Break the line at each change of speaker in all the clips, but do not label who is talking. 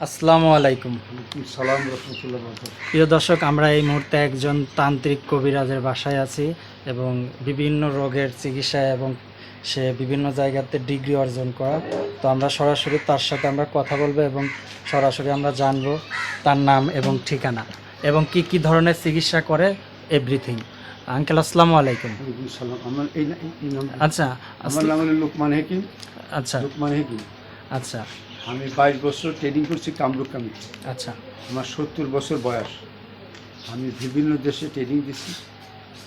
আসসালামু আলাইকুম।
সালাম রহমতুল্লাহ বরকাত।
প্রিয় দর্শক, আমরা এই মুহূর্তে একজন তান্ত্রিক কবিরাজের বাসায় আছি এবং বিভিন্ন রোগের চিকিৎসা এবং সে বিভিন্ন জায়গাতে ডিগ্রি অর্জন করা। তো আমরা সরাসরি তার সাথে আমরা কথা বলবো এবং সরাসরি আমরা জানবো তার নাম এবং ঠিকানা এবং কি কি ধরনের চিকিৎসা করে, এভরিথিং। আঙ্কেল আসসালামু আলাইকুম।
ওয়ালাইকুম সালাম। আমার এই নাম,
আচ্ছা
আমার নাম হলো লোকমান হেকিম।
আচ্ছা
লোকমান হেকিম।
আচ্ছা
আমি 22 বছর ট্রেনিং করছি কামরূপ কমিটি।
আচ্ছা
আমার 70 বছর বয়স। আমি বিভিন্ন দেশে ট্রেনিং দিছি।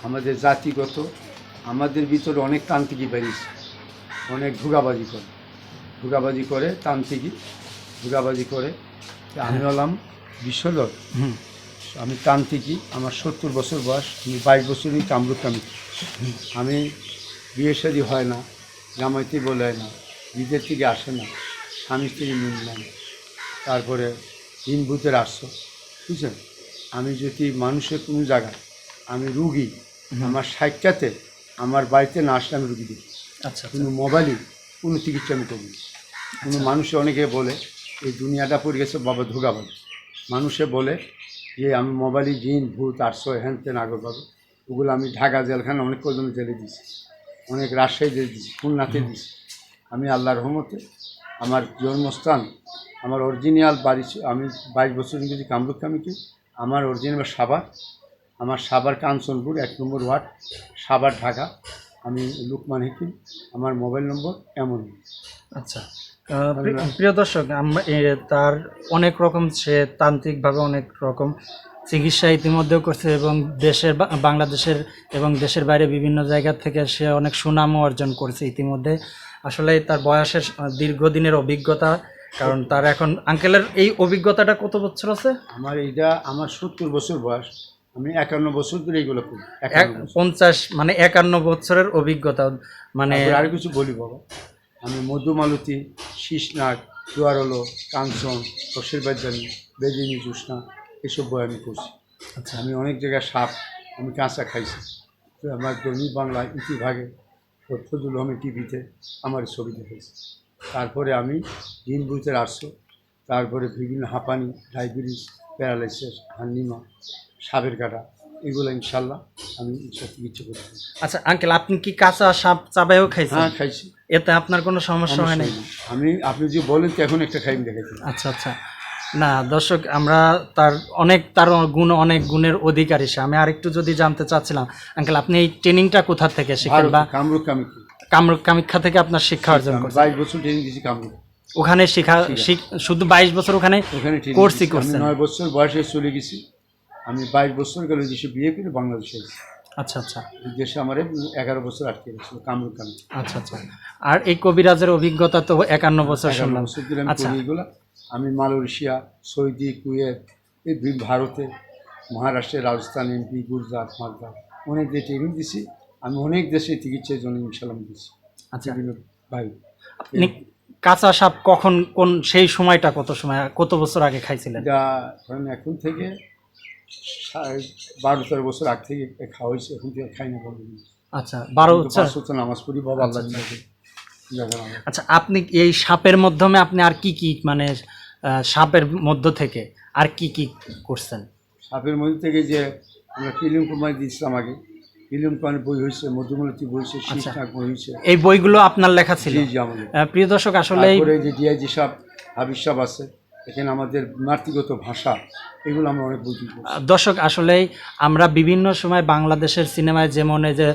আমাদের জাতিগত, আমাদের ভিতরে অনেক তান্ত্রিকই বেরিয়েছে, অনেক ভুগাবাজি করে তান্ত্রিকই ভুগাবাজি করে। তা আমি হলাম বিশ্বদর,
হুম
আমি তান্ত্রিকই। আমার 70 বছর বয়স। আমি 22 বছরই কামরূপ কমিটি। আমি বিয়ে শাদী হয় না, জামাইতে বলে না, বিদেশ থেকে আসে না, স্বামী স্ত্রী মিল নেন, তারপরে দিন ভূতের আসছো, বুঝছেন। আমি যদি মানুষের কোনো জায়গায় আমি রুগী, আমার সাক্ষাতে আমার বাড়িতে না আসলে আমি রুগী দেখি।
আচ্ছা
কোনো মোবাইলে কোনো চিকিৎসা আমি করি না। কোনো মানুষে অনেকে বলে এই দুনিয়াটা পড়ে গেছে বাবা ধোকাবাজি। মানুষে বলে যে আমি মোবাইলে জিন ভূত আসছো হ্যান তেন আগর পাবো, ওগুলো আমি ঢাকা জেলখানে অনেক কজন জেলে দিছি, অনেক রাজশাহী জেলে দিছি, খুলনাতে দিছি। আমি আল্লাহর রহমতে আমার জন্মস্থান, আমার অরিজিনাল বাড়ি, আমি 22 বছর ইংরেজি কামরূপ কমিটি। আমার অরিজিনাল সাভার, আমার সাভার কাঞ্চনপুর 1 নম্বর ওয়ার্ড, সাভার, ঢাকা। আমি লোকমান হেকিম। আমার মোবাইল নম্বর এমন।
আচ্ছা। প্রিয় দর্শক, তার অনেক রকম, সে তান্ত্রিকভাবে অনেক রকম চিকিৎসা ইতিমধ্যেও করছে এবং বাংলাদেশের এবং দেশের বাইরে বিভিন্ন জায়গা থেকে সে অনেক সুনামও অর্জন করছে ইতিমধ্যে। আসলে তার বয়সের দীর্ঘদিনের অভিজ্ঞতা, কারণ তার এখন আঙ্কেলের এই অভিজ্ঞতাটা কত বছর আছে?
আমার 70 বছর বয়স। আমি 51 বছর ধরে এইগুলো করি।
50 মানে 51 বছরের অভিজ্ঞতা। মানে
আর কিছু বলি বাবা, আমি মধুমালতী, শীষনাগ, জোয়ারলো, কাঞ্চন, রসের বাজানি, বেজিনী, জুসনা, এসব বই আমি করছি।
আচ্ছা
আমি অনেক জায়গায় সাপ আমি কাঁচা খাইছি। তো আমার দৈনিক বাংলায় ইতিভাগে ফজলুল আহমেদ টিভিতে আমার ছবি দেখেছি। তারপরে আমি দিন বুঝতে আসছো, তারপরে বিভিন্ন হাঁপানি, ডায়াবেটিস, প্যারালাইসিস, হান্নিমা, সাপের কাটা, এগুলো ইনশাল্লাহ আমি সব চিকিৎসা করছি।
আচ্ছা আঙ্কেল, আপনি কি কাঁচা সাপ চাবাইও খাইছেন?
হ্যাঁ, খাইছি।
এতে আপনার কোনো সমস্যা হয় নাই?
আপনি যে বলেন তো এখন একটা খাইম দেখাইছি।
আচ্ছা আচ্ছা। না দর্শক, আমরা তার অনেক গুণের অধিকারী সে। আমি আরেকটু যদি জানতে চাচ্ছিলাম আঙ্কেল, আপনি এই ট্রেনিংটা কোথা থেকে শিখেন? বা
কামরূপ কামিকি।
কামরূপ কামাখ্যা থেকে আপনার শিক্ষা অর্জন করছেন?
22 বছর ট্রেনিং দিয়েছি কামরূপ।
ওখানে শুধু 22 বছর ওখানে কোর্সই
আমি
করছেন?
9 বছর বয়সে চলে গেছি। আমি 22 বছর গেলে দেশে বিয়ে করে বাংলাদেশে এসেছি।
আচ্ছা আচ্ছা
দেশে আমার 11 বছর আটকে গেছিল কামরূপ কামিকি।
আচ্ছা আচ্ছা। আর এই কবিরাজের অভিজ্ঞতা তো 51 বছর
11
শুনলাম।
বছর ধরে আমি
আচ্ছা
করি এগুলো। আমি মালয়েশিয়া, সৌদি, কুয়েত, এই ভারতে, মহারাষ্ট্রে, রাজস্থান, এমপি, গুজরাট, মালদা অনেক দেশে ট্রেনিং দিছি। আমি অনেক দেশে চিকিৎসার জন্য ইনশাল্লাহ দিচ্ছি।
আচ্ছা।
বিভিন্ন ভাই,
আপনি কাঁচা সাপ কোন সেই সময়টা কত বছর আগে খাইছিলেন?
এটা ধরেন এখন থেকে 12-13 বছর আগ থেকে খাওয়া হয়েছে, এখন থেকে খাই না বলবো।
আচ্ছা, 12 বছর।
5 বছর নামাজ পড়ি বাবা আল্লাহ দিলে।
আচ্ছা, আপনি এই সাপের মাধ্যমে আপনি আর কি কি মানে সাপের মধ্য থেকে আর কি কি করছেন?
সাপের মধ্যে থেকে যে আমরা ফিল্ম কুমার দিয়েছিলাম আগে, ফিল্ম কুমার বই হয়েছে, মধুমলতি বই হয়েছে, শীষনাগ বই হয়েছে।
এই বইগুলো আপনার লেখা ছিল?
জি জি আমাদের।
প্রিয় দর্শক, আসলে
যে ডিআইজি সাহেব, হাবিজ সাহেব আছে এখানে, আমাদের মাতৃগত ভাষা, এগুলো আমরা অনেক বুঝি।
দর্শক, আসলেই আমরা বিভিন্ন সময় বাংলাদেশের সিনেমায় যেমন এই যে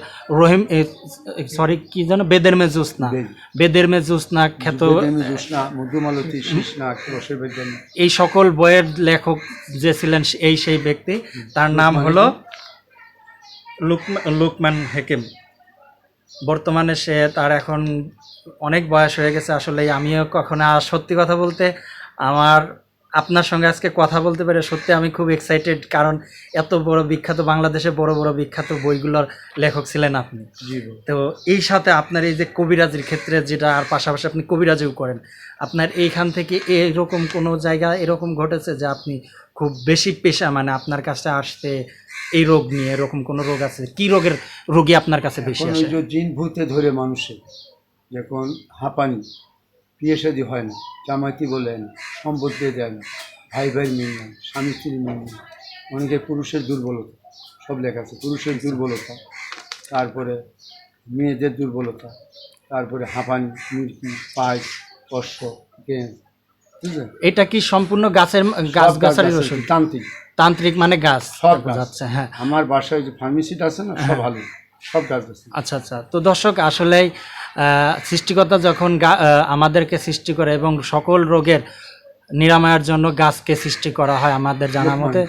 কি যেন বেদের মে জোসনা খ্যাত
মধুমালতী, শীষনাগ, রসের বাজানি,
এই সকল বইয়ের লেখক যে ছিলেন সেই ব্যক্তি, তার নাম হলো লোকমান হেকিম। বর্তমানে তার এখন অনেক বয়স হয়ে গেছে। আসলে আমিও কখনো, সত্যি কথা বলতে, আপনার সঙ্গে আজকে কথা বলতে পেরে সত্যি আমি খুব এক্সাইটেড, কারণ এত বড় বিখ্যাত, বাংলাদেশে বড় বড় বিখ্যাত বইগুলোর লেখক ছিলেন আপনি। তো এই সাথে আপনার এই যে কবিরাজির ক্ষেত্রে যেটা, আর পাশাপাশি আপনি কবিরাজিও করেন, আপনার এইখান থেকে এরকম কোনো জায়গা এরকম ঘটেছে যে আপনি খুব বেশি পেশা, মানে আপনার কাছে আসতে এই রোগ নিয়ে এরকম কোনো রোগ আছে? কি রোগের রোগী আপনার কাছে বেশি আসে?
জিন ভূতে ধরে মানুষের, যখন হাঁপানি, বিয়ে শাদী হয় না, জামাইতি বলে না, সম্পদ দিয়ে দেয় না, ভাই ভাইয়ের মিল নাই, স্বামী স্ত্রীর মিল নাই, অনেকে পুরুষের দুর্বলতা, সব লেখা আছে, পুরুষের দুর্বলতা, তারপরে মেয়েদের দুর্বলতা, তারপরে হাঁপানি, মির্কি, পাইস, কষ্ট, গেঁজ, বুঝলেন?
এটা কি সম্পূর্ণ গাছের গাছ গাছালির ওষুধ?
তান্ত্রিক,
তান্ত্রিক মানে গাছ
সব গাছ।
যাচ্ছে, হ্যাঁ।
আমার বাসায় যে ফার্মেসিটা আছে না, সব ভালো, সব গাছ আছে।
আচ্ছা আচ্ছা, তো দর্শক আসলেই সৃষ্টিকর্তা যখন আমাদেরকে সৃষ্টি করে এবং সকল রোগের নিরাময়ের জন্য গাছকে সৃষ্টি করা হয় আমাদের জানা মতে,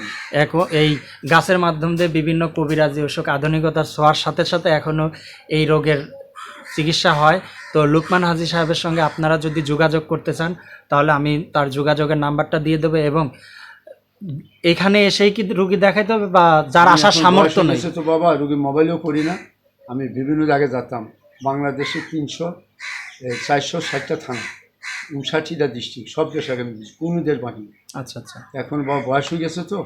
এই গাছের মাধ্যম দিয়ে বিভিন্ন কবিরাজি ওষুধ আধুনিকতার ছোঁয়ার সাথে সাথে এখনও এই রোগের চিকিৎসা হয়। তো লুকমান হাজী সাহেবের সঙ্গে আপনারা যদি যোগাযোগ করতে চান তাহলে আমি তার যোগাযোগের নাম্বারটা দিয়ে দেবো, এবং এখানে এসেই কি রুগী দেখাইতে হবে বা যার
আমি
আসার
এখন
সামর্থ্য
বয়স
নেই?
হয়েছে তো বাবা, রোগী মোবাইলেও করি না, আমি বিভিন্ন জায়গায় যেতাম, বাংলাদেশে 460টা থানা, 59টা ডিস্ট্রিক্ট, সব দেশে আমি কোনো দেশ বাকি।
আচ্ছা আচ্ছা,
এখন বাবা বয়স হয়ে গেছে তো,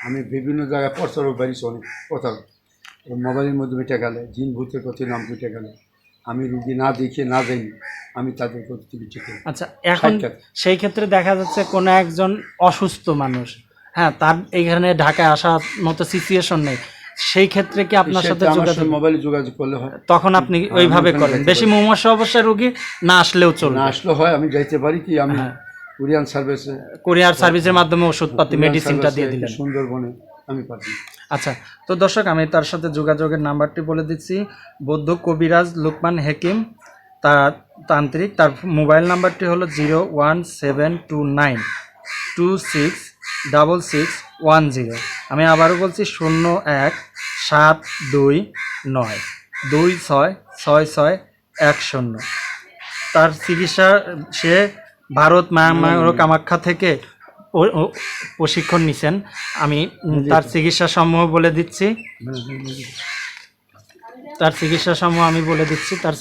আমি বিভিন্ন জায়গায় প্রচারক বাড়িছি, অনেক কথা মোবাইলের মাধ্যমে গেলে, জিন ভূতের কথা নাম কেটে গেলে, আমি রুগী না দেখে না যাইনি, আমি তাদের প্রতি চিকিৎসা করি।
আচ্ছা, এখন সেই ক্ষেত্রে দেখা যাচ্ছে কোনো একজন অসুস্থ মানুষ, হ্যাঁ, তার এইখানে ঢাকায় আসার মতো সিচুয়েশন নেই, সেই ক্ষেত্রে কি আপনার সাথে যোগাযোগ,
মোবাইলে যোগাযোগ করলে হয়,
তখন আপনি ওইভাবে করেন? বেশি মুমূর্ষু অবস্থায় রোগী না আসলেও চলবে?
না আসলে হয়, আমি যাইতে পারি কি, আমি কুরিয়ান সার্ভিসে,
কুরিয়ার সার্ভিসের মাধ্যমে ওষুধপাতি মেডিসিনটা দিয়ে দিলেন
সুন্দরবনে, আমি পাচ্ছি।
আচ্ছা, তো দর্শক আমি তার সাথে যোগাযোগের নাম্বারটি বলে দিচ্ছি। বৌদ্ধ কবিরাজ লুকমান হেকিম, তার তান্ত্রিক, তার মোবাইল নাম্বারটি হলো 01729266610। আমি আবারও বলছি 017269266610। তার চিকিৎসা সে ভারত মায়ানমার কামাখ্যা থেকে প্রশিক্ষণ নিছেন। আমি তার চিকিৎসা সমূহ বলে দিচ্ছি। তার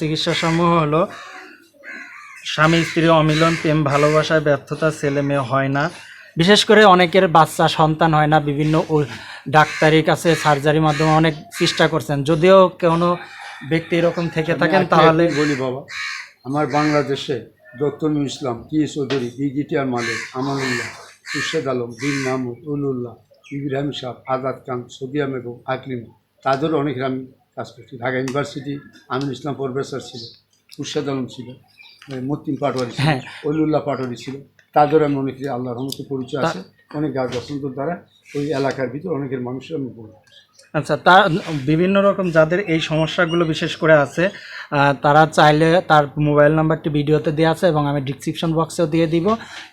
চিকিৎসা সমূহ হলো স্বামী স্ত্রী অমিলন, প্রেম ভালোবাসায় ব্যর্থতা, ছেলে মেয়ে হয় না, বিশেষ করে অনেকের বাচ্চা সন্তান হয় না, বিভিন্ন ডাক্তারের কাছে সার্জারির মাধ্যমে অনেক চেষ্টা করছেন। যদিও কোনো ব্যক্তি এরকম থেকে থাকেন তাহলে
বলি বাবা, আমার বাংলাদেশে ডক্টর ইসলাম, কি চৌধুরী, ব্রিগেডিয়ার মালিক, আমানুল্লাহ, খুরশেদ আলম, বিন মাহমুদ, উলুল্লাহ, ইব্রাহিম সাহ, আজাদ খান, সদিয়া বেগম, আকলিম, তাদেরও অনেকের আমি কাজ করছি। ঢাকা ইউনিভার্সিটি আমিনুল ইসলাম প্রফেসর ছিল, খুরশেদ আলম ছিল, মতিন পাটোয়ারি ছিল, উলুল্লাহ পাটোয়ারি ছিল, তাদেরও আমি অনেক আল্লাহর রহমতে পরিচয় আছে, অনেক গাছ বসন্ত দ্বারা ওই এলাকার ভিতরে অনেকের মানুষের আমি বলি।
আচ্ছা, তার বিভিন্ন রকম যাদের এই সমস্যাগুলো বিশেষ করে আছে, তারা চাইলে তার মোবাইল নাম্বারটি ভিডিওতে দেওয়া আছে এবং আমি ডিসক্রিপশন বক্সেও দিয়ে দিব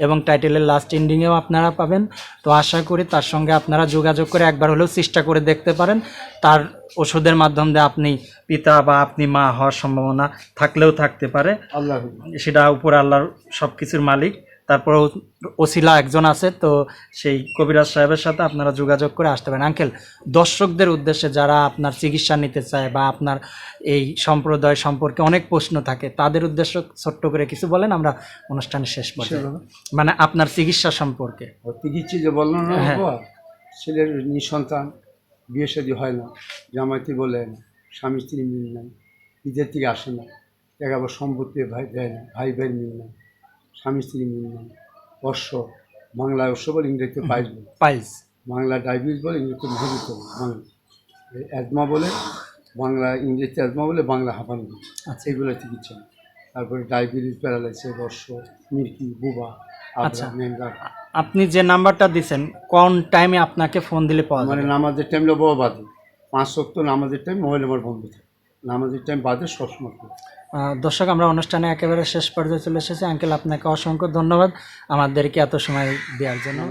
এবং টাইটেলের লাস্ট এন্ডিংয়েও আপনারা পাবেন। তো আশা করি তার সঙ্গে আপনারা যোগাযোগ করে একবার হলেও চেষ্টা করে দেখতে পারেন। তার ওষুধের মাধ্যমে আপনি পিতা বা আপনি মা হওয়ার সম্ভাবনা থাকলেও থাকতে পারে,
আল্লাহ
সেটা উপর আল্লাহর সব কিছুর মালিক। তারপরে ওসিলা একজন আছে, তো সেই কবিরাজ সাহেবের সাথে আপনারা যোগাযোগ করে আসতে পারেন। আঙ্কেল, দর্শকদের উদ্দেশ্যে যারা আপনার চিকিৎসা নিতে চায় বা আপনার এই সম্প্রদায় সম্পর্কে অনেক প্রশ্ন থাকে, তাদের উদ্দেশ্য ছোট্ট করে কিছু বলেন, আমরা অনুষ্ঠানের শেষ পর্যায়ে, মানে আপনার চিকিৎসা সম্পর্কে।
চিকিৎসা যে বললো না, ছেলের নিঃসন্তান, বিয়ে শাদী হয় না, জামাইতি বলে না, স্বামী স্ত্রী মিল নাই, ঈদের থেকে আসে না, আবার সম্পত্তি ভাই দেয় না, ভাই ভাইয়ের মিল নাই, স্বামী স্ত্রী মিল নাই, অশ্ব, বাংলায় অশ্ব বলে, ইংরেজিতে পাইলস, বাংলা ডায়াবেটিস বলে, ইংরেজিতে মহাবিত বলে, বাংলা অ্যাজমা বলে, বাংলা ইংরেজিতে অ্যাজমা বলে, বাংলা হাঁপানি বলে, এগুলো চিকিৎসা। তারপরে ডায়াবেটিস, প্যারালাইসিস, অশ্ব, মির্কি, বুবা,
আচ্ছা, আপনি যে নাম্বারটা দিচ্ছেন কোন টাইমে আপনাকে ফোন দিলে পাওয়া যাবে?
মানে নামাজের টাইম বাবা বাদে 5 ওয়াক্ত নামাজের টাইম মোবাইল নাম্বার বন্ধ থাকে, নামাজের টাইম বাদে সবসময়।
দর্শক, আমরা অনুষ্ঠানে একেবারে শেষ পর্যায়ে চলে এসেছি। আঙ্কেল, আপনাকে অসংখ্য ধন্যবাদ আমাদেরকে এত সময় দেওয়ার জন্য।